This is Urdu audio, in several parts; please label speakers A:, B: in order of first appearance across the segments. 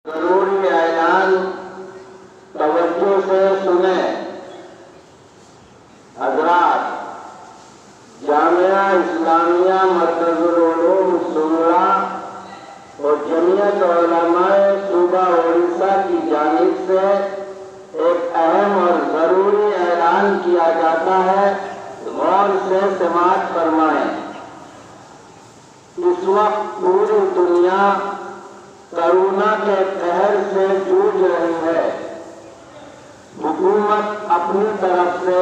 A: ضروری اعلان توجہ سے سنیں۔ حضرات، جامعہ اسلامیہ مرکز العلوم سنگڑا اور جمعیت علماء صوبہ اڑیسہ کی جانب سے ایک اہم اور ضروری اعلان کیا جاتا ہے، غور سے سماعت فرمائیں۔ اس وقت پوری دنیا کرونا کے قہر سے جوجھ رہی ہے۔ حکومت اپنی طرف سے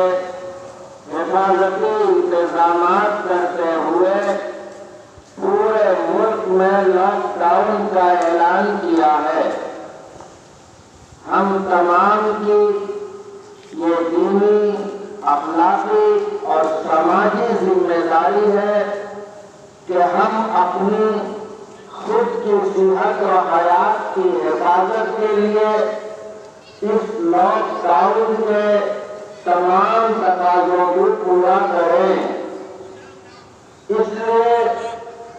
A: حفاظتی انتظامات کرتے ہوئے پورے ملک میں لاک ڈاؤن کا اعلان کیا ہے۔ ہم تمام کی یہ دینی، اخلاقی اور سماجی ذمہ داری ہے کہ ہم اپنی خود کی صحت و حیات کی حفاظت کے لیے اس لاک ڈاؤن کے تمام تقاضوں کو پورا کریں۔ اس لیے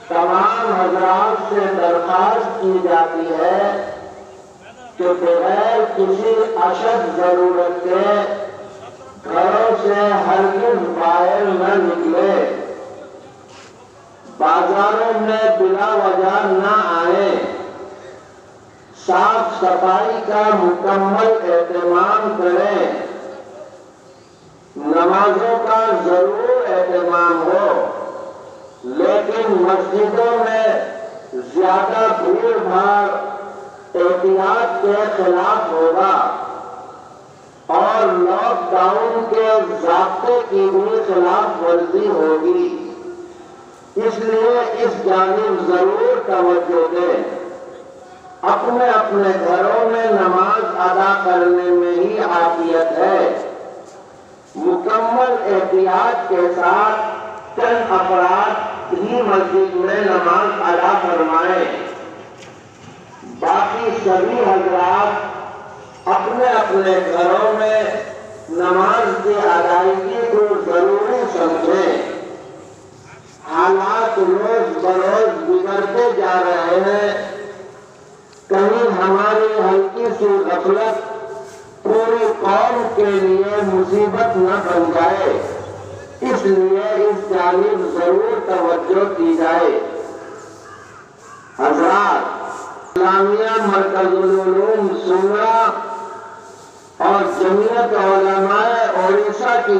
A: تمام حضرات سے درخواست کی جاتی ہے کہ بغیر کسی اشد ضرورت کے گھروں سے ہرگز باہر نہ نکلے، بازاروں میں بلا وجہ نہ آئیں، صاف صفائی کا مکمل اہتمام کریں، نمازوں کا ضرور اہتمام ہو، لیکن مسجدوں میں زیادہ بھیڑ بھاڑ احتیاط کے خلاف ہوگا اور لاک ڈاؤن کے ضابطے کی بھی خلاف ورزی ہوگی۔ اس لیے اس جانب ضرور توجہ دیں۔ اپنے اپنے گھروں میں نماز ادا کرنے میں ہی عافیت ہے۔ مکمل احتیاط کے ساتھ چند افراد ہی مسجد میں نماز ادا فرمائیں۔ باقی سبھی حضرات اپنے اپنے گھروں میں نماز کی ادائیگی کو ضروری سمجھیں۔ حالات روز بروز بگڑتے جا رہے ہیں، کہیں ہماری ہلکی سی غفلت پوری قوم کے لیے مصیبت نہ بن جائے، اس لیے اس جانب ضرور توجہ کی جائے۔ حضرات، اسلامیہ مرکز العلوم سنگڑا اور جمعیت علماء اڑیسہ کی